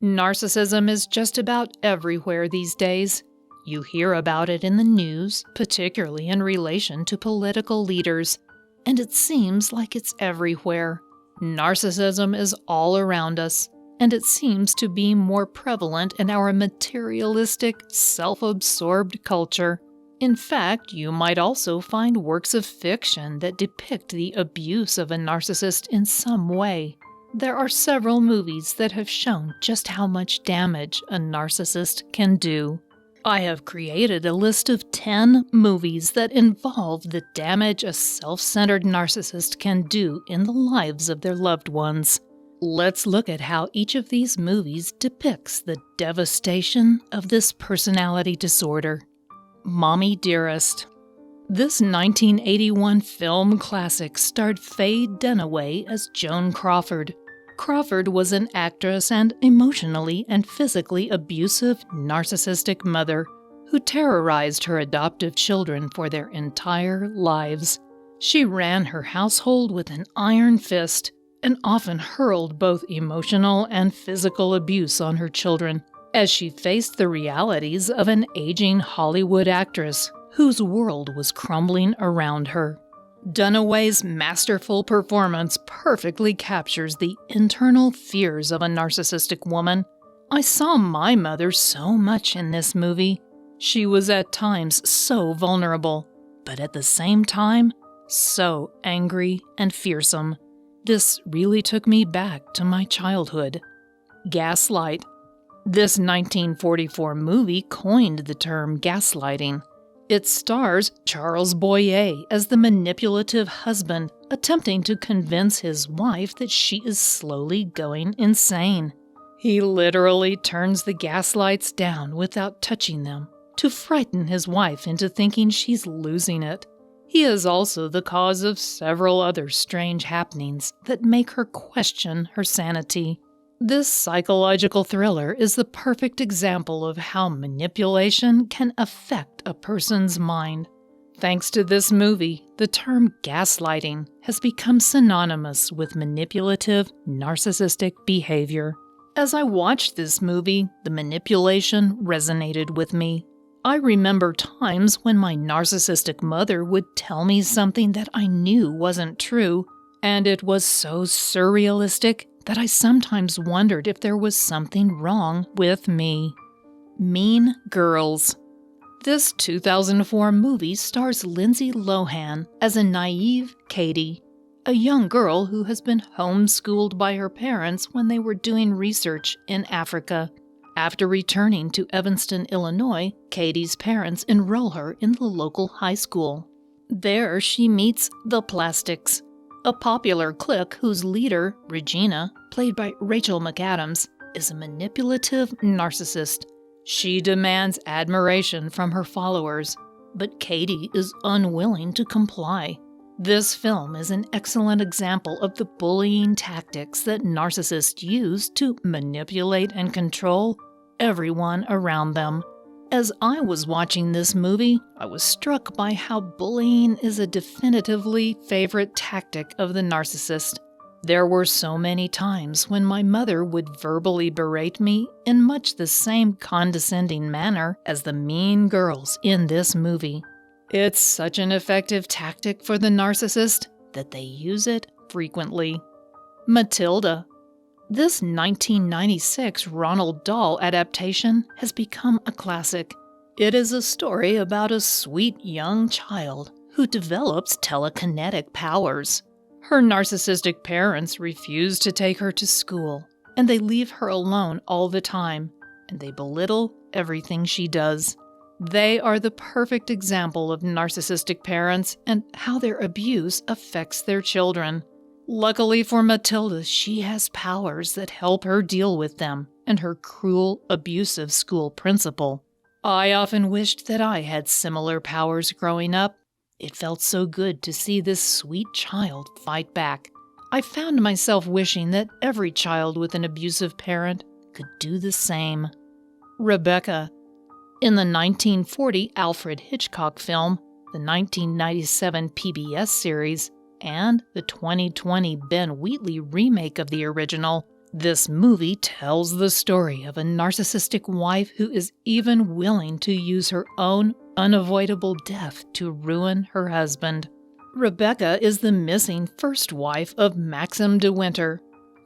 Narcissism is just about everywhere these days. You hear about it in the news, particularly in relation to political leaders, and it seems like it's everywhere. Narcissism is all around us, and it seems to be more prevalent in our materialistic, self-absorbed culture. In fact, you might also find works of fiction that depict the abuse of a narcissist in some way. There are several movies that have shown just how much damage a narcissist can do. I have created a list of 10 movies that involve the damage a self-centered narcissist can do in the lives of their loved ones. Let's look at how each of these movies depicts the devastation of this personality disorder. Mommy Dearest. This 1981 film classic starred Faye Dunaway as Joan Crawford. Crawford was an actress and emotionally and physically abusive narcissistic mother who terrorized her adoptive children for their entire lives. She ran her household with an iron fist and often hurled both emotional and physical abuse on her children as she faced the realities of an aging Hollywood actress whose world was crumbling around her. Dunaway's masterful performance perfectly captures the internal fears of a narcissistic woman. I saw my mother so much in this movie. She was at times so vulnerable, but at the same time, so angry and fearsome. This really took me back to my childhood. Gaslight. This 1944 movie coined the term gaslighting. It stars Charles Boyer as the manipulative husband attempting to convince his wife that she is slowly going insane. He literally turns the gaslights down without touching them to frighten his wife into thinking she's losing it. He is also the cause of several other strange happenings that make her question her sanity. This psychological thriller is the perfect example of how manipulation can affect a person's mind. Thanks to this movie, the term gaslighting has become synonymous with manipulative, narcissistic behavior. As I watched this movie, the manipulation resonated with me. I remember times when my narcissistic mother would tell me something that I knew wasn't true, and it was so surrealistic that I sometimes wondered if there was something wrong with me. Mean Girls. This 2004 movie stars Lindsay Lohan as a naive Katie, a young girl who has been homeschooled by her parents when they were doing research in Africa. After returning to Evanston, Illinois, Katie's parents enroll her in the local high school. There she meets the Plastics, a popular clique whose leader, Regina, played by Rachel McAdams, is a manipulative narcissist. She demands admiration from her followers, but Katie is unwilling to comply. This film is an excellent example of the bullying tactics that narcissists use to manipulate and control everyone around them. As I was watching this movie, I was struck by how bullying is a definitively favorite tactic of the narcissist. There were so many times when my mother would verbally berate me in much the same condescending manner as the mean girls in this movie. It's such an effective tactic for the narcissist that they use it frequently. Matilda. This 1996 Ronald Dahl adaptation has become a classic. It is a story about a sweet young child who develops telekinetic powers. Her narcissistic parents refuse to take her to school, and they leave her alone all the time, and they belittle everything she does. They are the perfect example of narcissistic parents and how their abuse affects their children. Luckily for Matilda, she has powers that help her deal with them and her cruel, abusive school principal. I often wished that I had similar powers growing up. It felt so good to see this sweet child fight back. I found myself wishing that every child with an abusive parent could do the same. Rebecca. In the 1940 Alfred Hitchcock film, the 1997 PBS series, and the 2020 Ben Wheatley remake of the original, This movie tells the story of a narcissistic wife who is even willing to use her own unavoidable death to ruin her husband. Rebecca is the missing first wife of Maxim de Winter.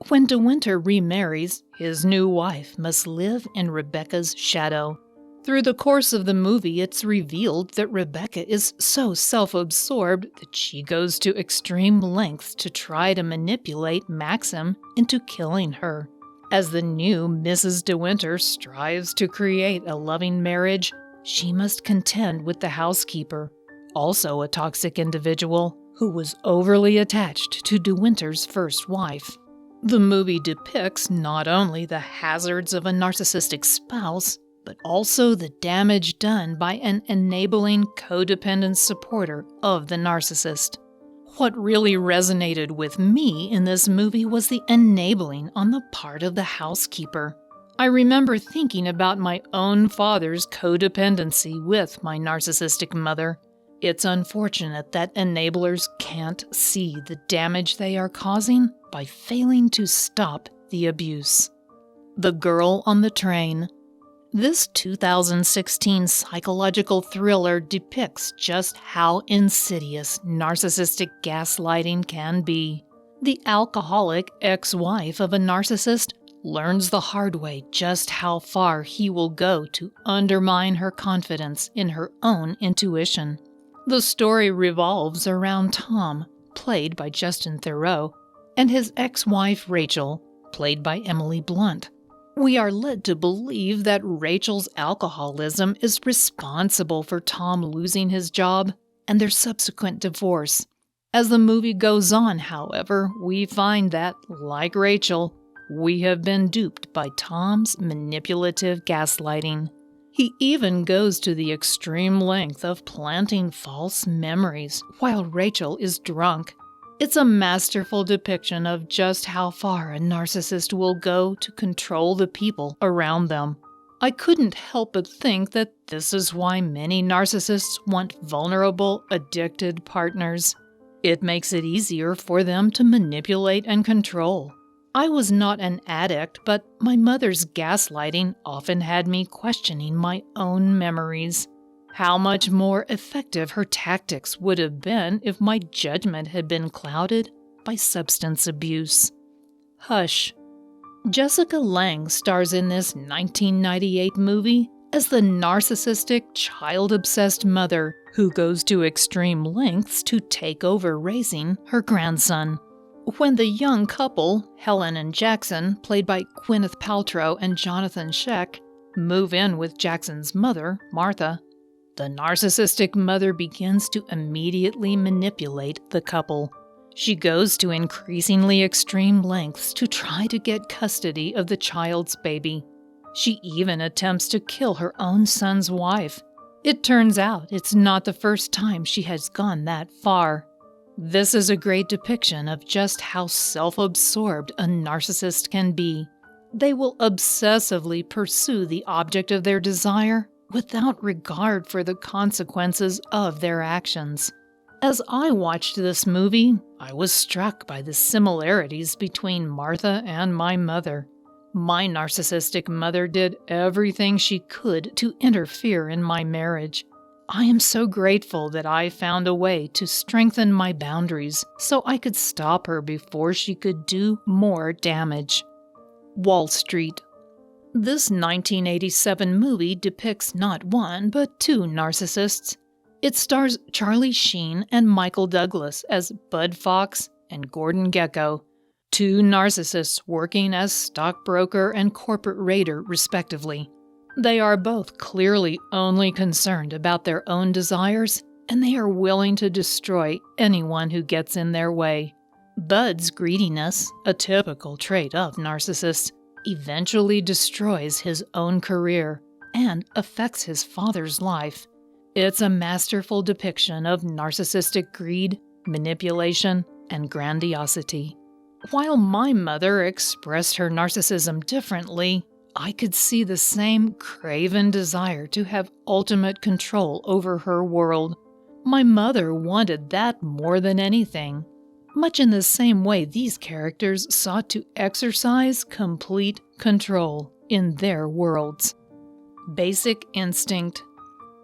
When de Winter remarries, his new wife must live in Rebecca's shadow. Through the course of the movie, it's revealed that Rebecca is so self-absorbed that she goes to extreme lengths to try to manipulate Maxim into killing her. As the new Mrs. de Winter strives to create a loving marriage, she must contend with the housekeeper, also a toxic individual, who was overly attached to de Winter's first wife. The movie depicts not only the hazards of a narcissistic spouse, but also the damage done by an enabling codependent supporter of the narcissist. What really resonated with me in this movie was the enabling on the part of the housekeeper. I remember thinking about my own father's codependency with my narcissistic mother. It's unfortunate that enablers can't see the damage they are causing by failing to stop the abuse. The Girl on the Train. This 2016 psychological thriller depicts just how insidious narcissistic gaslighting can be. The alcoholic ex-wife of a narcissist learns the hard way just how far he will go to undermine her confidence in her own intuition. The story revolves around Tom, played by Justin Theroux, and his ex-wife Rachel, played by Emily Blunt. We are led to believe that Rachel's alcoholism is responsible for Tom losing his job and their subsequent divorce. As the movie goes on, however, we find that, like Rachel, we have been duped by Tom's manipulative gaslighting. He even goes to the extreme length of planting false memories while Rachel is drunk. It's a masterful depiction of just how far a narcissist will go to control the people around them. I couldn't help but think that this is why many narcissists want vulnerable, addicted partners. It makes it easier for them to manipulate and control. I was not an addict, but my mother's gaslighting often had me questioning my own memories. How much more effective her tactics would have been if my judgment had been clouded by substance abuse. Hush. Jessica Lange stars in this 1998 movie as the narcissistic, child-obsessed mother who goes to extreme lengths to take over raising her grandson. When the young couple, Helen and Jackson, played by Gwyneth Paltrow and Jonathan Schaech, move in with Jackson's mother, Martha, the narcissistic mother begins to immediately manipulate the couple. She goes to increasingly extreme lengths to try to get custody of the child's baby. She even attempts to kill her own son's wife. It turns out it's not the first time she has gone that far. This is a great depiction of just how self-absorbed a narcissist can be. They will obsessively pursue the object of their desire without regard for the consequences of their actions. As I watched this movie, I was struck by the similarities between Martha and my mother. My narcissistic mother did everything she could to interfere in my marriage. I am so grateful that I found a way to strengthen my boundaries so I could stop her before she could do more damage. Wall Street. This 1987 movie depicts not one, but two narcissists. It stars Charlie Sheen and Michael Douglas as Bud Fox and Gordon Gekko, two narcissists working as stockbroker and corporate raider, respectively. They are both clearly only concerned about their own desires, and they are willing to destroy anyone who gets in their way. Bud's greediness, a typical trait of narcissists, eventually destroys his own career and affects his father's life. It's a masterful depiction of narcissistic greed, manipulation, and grandiosity. While my mother expressed her narcissism differently, I could see the same craven desire to have ultimate control over her world. My mother wanted that more than anything. much in the same way these characters sought to exercise complete control in their worlds. Basic Instinct.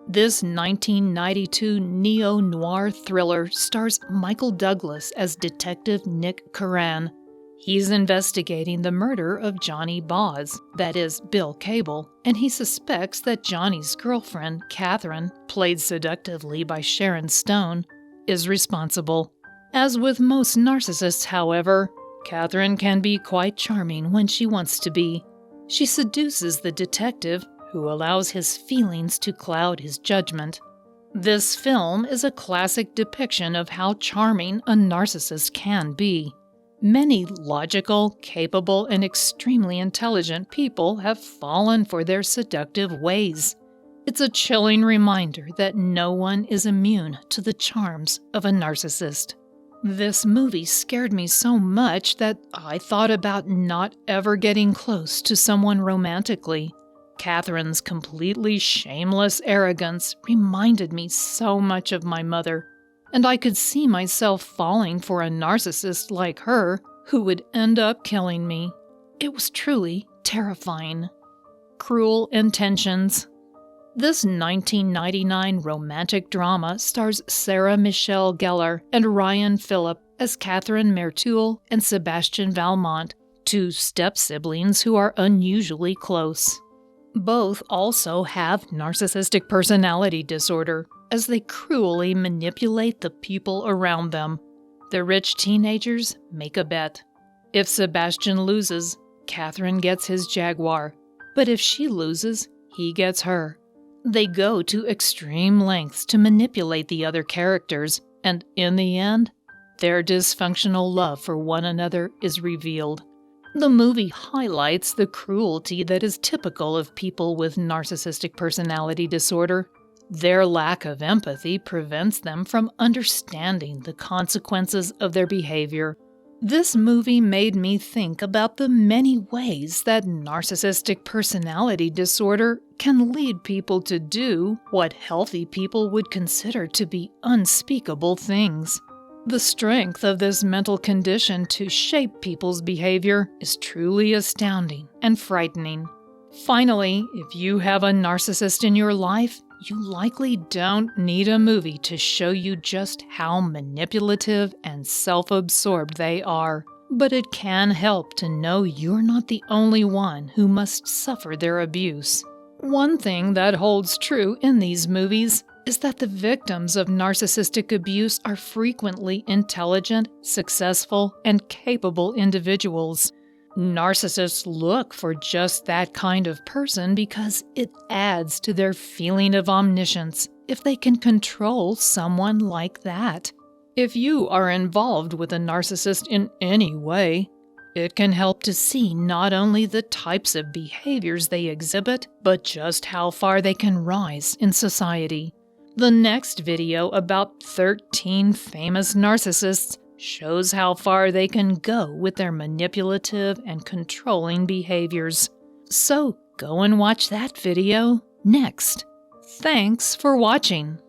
This 1992 neo-noir thriller stars Michael Douglas as Detective Nick Curran. He's investigating the murder of Johnny Boz, that is, Bill Cable, and he suspects that Johnny's girlfriend, Catherine, played seductively by Sharon Stone, is responsible. As with most narcissists, however, Catherine can be quite charming when she wants to be. She seduces the detective, who allows his feelings to cloud his judgment. This film is a classic depiction of how charming a narcissist can be. Many logical, capable, and extremely intelligent people have fallen for their seductive ways. It's a chilling reminder that no one is immune to the charms of a narcissist. This movie scared me so much that I thought about not ever getting close to someone romantically. Catherine's completely shameless arrogance reminded me so much of my mother, and I could see myself falling for a narcissist like her who would end up killing me. It was truly terrifying. Cruel Intentions. This 1999 romantic drama stars Sarah Michelle Gellar and Ryan Phillip as Catherine Mertul and Sebastian Valmont, two step-siblings who are unusually close. Both also have narcissistic personality disorder, as they cruelly manipulate the people around them. The rich teenagers make a bet. If Sebastian loses, Catherine gets his Jaguar, but if she loses, he gets her. They go to extreme lengths to manipulate the other characters, and in the end, their dysfunctional love for one another is revealed. The movie highlights the cruelty that is typical of people with narcissistic personality disorder. Their lack of empathy prevents them from understanding the consequences of their behavior. This movie made me think about the many ways that narcissistic personality disorder can lead people to do what healthy people would consider to be unspeakable things. The strength of this mental condition to shape people's behavior is truly astounding and frightening. Finally, if you have a narcissist in your life, you likely don't need a movie to show you just how manipulative and self-absorbed they are. But it can help to know you're not the only one who must suffer their abuse. One thing that holds true in these movies is that the victims of narcissistic abuse are frequently intelligent, successful, and capable individuals. Narcissists look for just that kind of person because it adds to their feeling of omniscience if they can control someone like that. If you are involved with a narcissist in any way, it can help to see not only the types of behaviors they exhibit, but just how far they can rise in society. The next video about 13 famous narcissists shows how far they can go with their manipulative and controlling behaviors. So go and watch that video next. Thanks for watching.